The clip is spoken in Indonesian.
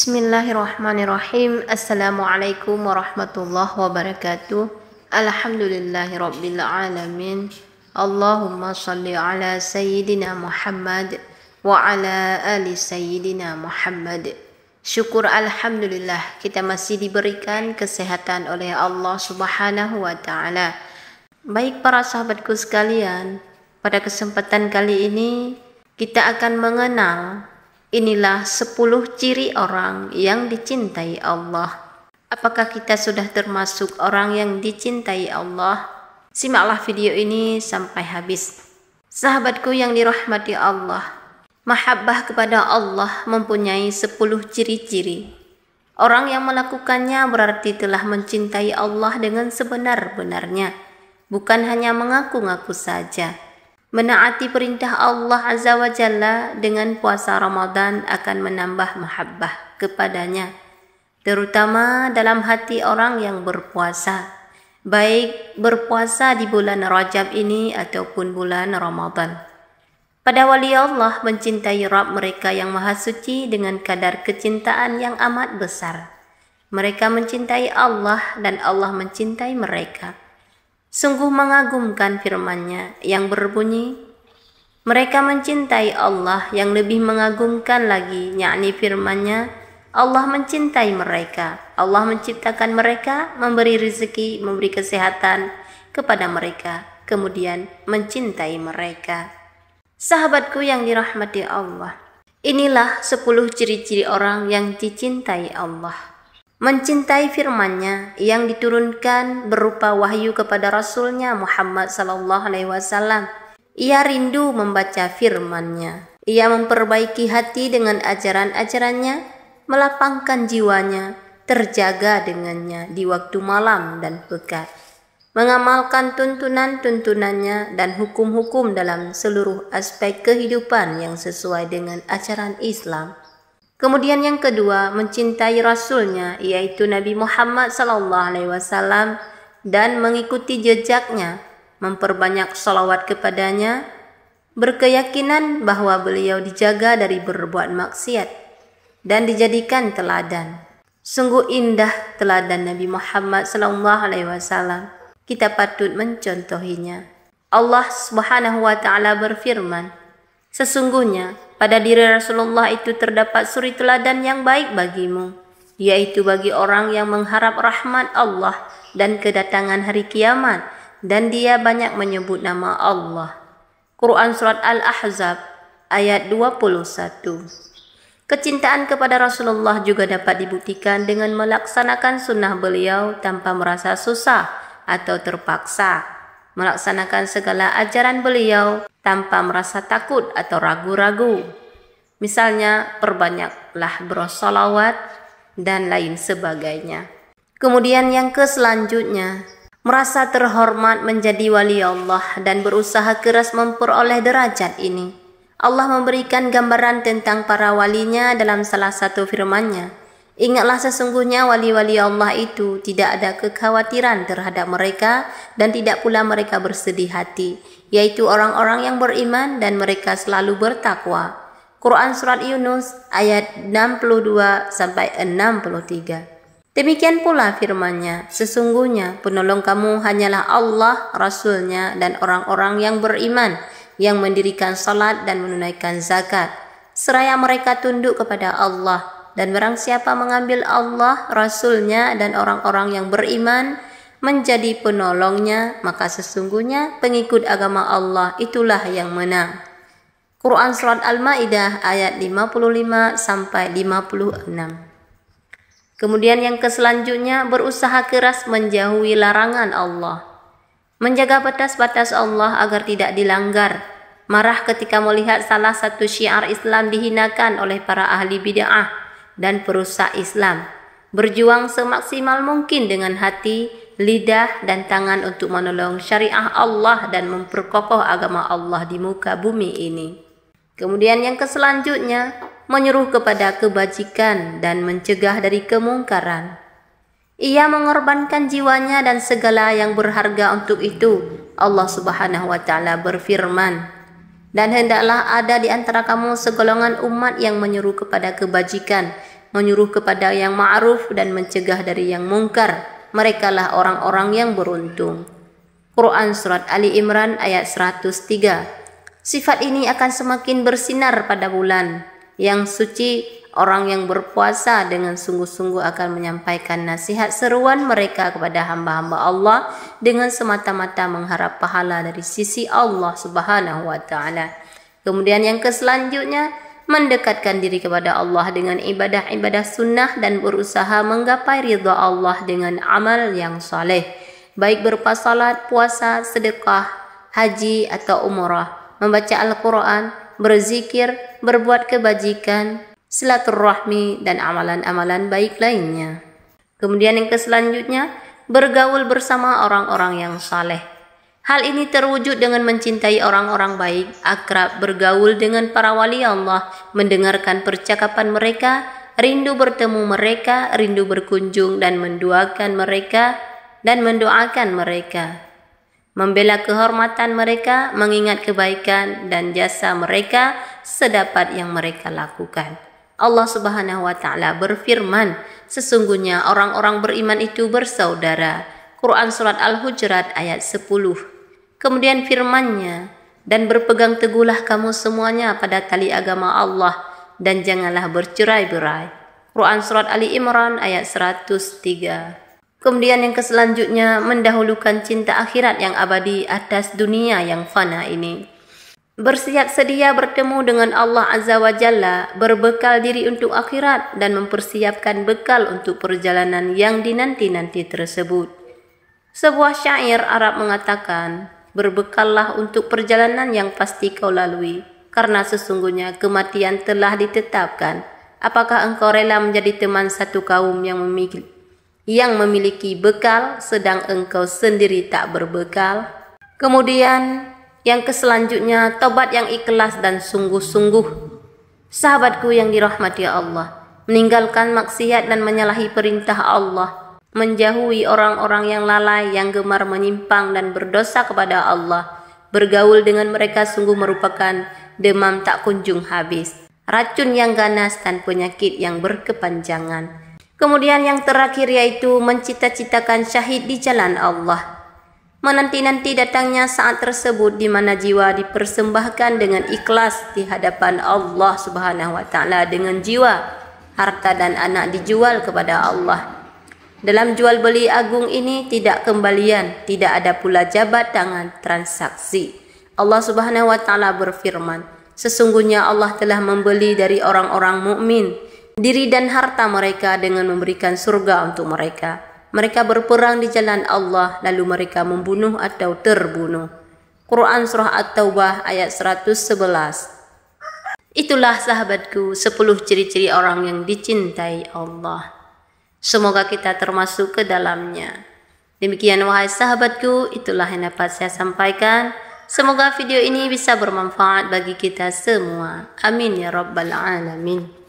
Bismillahirrahmanirrahim. Assalamualaikum warahmatullahi wabarakatuh. Alhamdulillahirabbil alamin. Allahumma shalli ala sayyidina Muhammad wa ala ali sayyidina Muhammad. Syukur alhamdulillah kita masih diberikan kesehatan oleh Allah Subhanahu wa taala. Baik para sahabatku sekalian, pada kesempatan kali ini kita akan mengenal inilah 10 ciri orang yang dicintai Allah. Apakah kita sudah termasuk orang yang dicintai Allah? Simaklah video ini sampai habis. Sahabatku yang dirahmati Allah, mahabbah kepada Allah mempunyai 10 ciri-ciri. Orang yang melakukannya berarti telah mencintai Allah dengan sebenar-benarnya, bukan hanya mengaku-ngaku saja. Menaati perintah Allah Azza wa Jalla dengan puasa Ramadan akan menambah mahabbah kepadanya, terutama dalam hati orang yang berpuasa, baik berpuasa di bulan Rajab ini ataupun bulan Ramadan. Pada wali Allah mencintai Rabb mereka yang maha suci dengan kadar kecintaan yang amat besar. Mereka mencintai Allah dan Allah mencintai mereka. Sungguh mengagumkan firman-Nya yang berbunyi, mereka mencintai Allah yang lebih mengagumkan lagi, yakni firman-Nya, Allah mencintai mereka. Allah menciptakan mereka, memberi rezeki, memberi kesehatan kepada mereka, kemudian mencintai mereka. Sahabatku yang dirahmati Allah, inilah 10 ciri-ciri orang yang dicintai Allah. Mencintai firman-Nya yang diturunkan berupa wahyu kepada Rasul-Nya Muhammad SAW. Ia rindu membaca firman-Nya. Ia memperbaiki hati dengan ajaran-ajarannya, melapangkan jiwanya, terjaga dengannya di waktu malam dan pekat. Mengamalkan tuntunan-tuntunannya dan hukum-hukum dalam seluruh aspek kehidupan yang sesuai dengan ajaran Islam. Kemudian yang kedua, mencintai Rasulnya, yaitu Nabi Muhammad SAW, dan mengikuti jejaknya, memperbanyak sholawat kepadanya, berkeyakinan bahwa beliau dijaga dari berbuat maksiat, dan dijadikan teladan. Sungguh indah teladan Nabi Muhammad SAW. Kita patut mencontohinya. Allah Subhanahu wa taala berfirman, sesungguhnya pada diri Rasulullah itu terdapat suri teladan yang baik bagimu, yaitu bagi orang yang mengharap rahmat Allah dan kedatangan hari kiamat, dan dia banyak menyebut nama Allah. Quran Surat Al-Ahzab ayat 21. Kecintaan kepada Rasulullah juga dapat dibuktikan dengan melaksanakan sunnah beliau tanpa merasa susah atau terpaksa, melaksanakan segala ajaran beliau tanpa merasa takut atau ragu-ragu. Misalnya, perbanyaklah bersolawat dan lain sebagainya. Kemudian yang selanjutnya, merasa terhormat menjadi wali Allah dan berusaha keras memperoleh derajat ini. Allah memberikan gambaran tentang para walinya dalam salah satu firman-Nya. Ingatlah sesungguhnya wali-wali Allah itu tidak ada kekhawatiran terhadap mereka dan tidak pula mereka bersedih hati, yaitu orang-orang yang beriman dan mereka selalu bertakwa. Quran Surat Yunus ayat 62-63. Demikian pula firman-Nya, sesungguhnya penolong kamu hanyalah Allah, Rasul-Nya, dan orang-orang yang beriman, yang mendirikan salat dan menunaikan zakat, seraya mereka tunduk kepada Allah. Dan barang siapa mengambil Allah, Rasul-Nya, dan orang-orang yang beriman menjadi penolongnya, maka sesungguhnya pengikut agama Allah itulah yang menang. Quran Surat Al-Ma'idah ayat 55-56. Kemudian yang selanjutnya, berusaha keras menjauhi larangan Allah, menjaga batas-batas Allah agar tidak dilanggar, marah ketika melihat salah satu syiar Islam dihinakan oleh para ahli bid'ah dan perusak Islam, berjuang semaksimal mungkin dengan hati, lidah, dan tangan untuk menolong syariah Allah dan memperkokoh agama Allah di muka bumi ini. Kemudian yang selanjutnya, menyuruh kepada kebajikan dan mencegah dari kemungkaran. Ia mengorbankan jiwanya dan segala yang berharga untuk itu. Allah Subhanahu wa taala berfirman, dan hendaklah ada di antara kamu segolongan umat yang menyuruh kepada kebajikan menyuruh kepada yang ma'ruf dan mencegah dari yang mungkar. Merekalah orang-orang yang beruntung. Quran Surat Ali Imran ayat 103. Sifat ini akan semakin bersinar pada bulan yang suci. Orang yang berpuasa dengan sungguh-sungguh akan menyampaikan nasihat seruan mereka kepada hamba-hamba Allah dengan semata-mata mengharap pahala dari sisi Allah Subhanahu wa Ta'ala. Kemudian yang selanjutnya, mendekatkan diri kepada Allah dengan ibadah-ibadah sunnah dan berusaha menggapai ridha Allah dengan amal yang saleh, baik berupa salat, puasa, sedekah, haji atau umrah, membaca Al-Quran, berzikir, berbuat kebajikan, silaturahmi dan amalan-amalan baik lainnya. Kemudian yang selanjutnya, bergaul bersama orang-orang yang saleh. Hal ini terwujud dengan mencintai orang-orang baik, akrab, bergaul dengan para wali Allah, mendengarkan percakapan mereka, rindu bertemu mereka, rindu berkunjung dan mendoakan mereka, membela kehormatan mereka, mengingat kebaikan dan jasa mereka sedapat yang mereka lakukan. Allah Subhanahu wa Ta'ala berfirman, sesungguhnya orang-orang beriman itu bersaudara. Quran Surat Al-Hujurat ayat 10. Kemudian firman-Nya, dan berpegang teguhlah kamu semuanya pada tali agama Allah dan janganlah bercerai-berai. Quran Surat Ali Imran ayat 103. Kemudian yang selanjutnya, mendahulukan cinta akhirat yang abadi atas dunia yang fana ini. Bersiap sedia bertemu dengan Allah Azza wa Jalla, berbekal diri untuk akhirat dan mempersiapkan bekal untuk perjalanan yang dinanti-nanti tersebut. Sebuah syair Arab mengatakan, berbekallah untuk perjalanan yang pasti kau lalui, karena sesungguhnya kematian telah ditetapkan. Apakah engkau rela menjadi teman satu kaum yang memiliki bekal, sedang engkau sendiri tak berbekal? Kemudian yang selanjutnya, tobat yang ikhlas dan sungguh-sungguh. Sahabatku yang dirahmati Allah, meninggalkan maksiat dan menyalahi perintah Allah, menjauhi orang-orang yang lalai, yang gemar menyimpang dan berdosa kepada Allah. Bergaul dengan mereka sungguh merupakan demam tak kunjung habis, racun yang ganas dan penyakit yang berkepanjangan. Kemudian yang terakhir yaitu mencita-citakan syahid di jalan Allah. Menanti-nanti datangnya saat tersebut di mana jiwa dipersembahkan dengan ikhlas di hadapan Allah Subhanahu wa Ta'ala dengan jiwa, harta dan anak dijual kepada Allah. Dalam jual beli agung ini tidak kembalian, tidak ada pula jabat tangan transaksi. Allah Subhanahu wa Ta'ala berfirman, sesungguhnya Allah telah membeli dari orang-orang mukmin diri dan harta mereka dengan memberikan surga untuk mereka. Mereka berperang di jalan Allah, lalu mereka membunuh atau terbunuh. Quran Surah At-Taubah ayat 111. Itulah sahabatku 10 ciri-ciri orang yang dicintai Allah. Semoga kita termasuk ke dalamnya. Demikian wahai sahabatku, itulah yang dapat saya sampaikan. Semoga video ini bisa bermanfaat bagi kita semua. Amin ya Rabbal Alamin.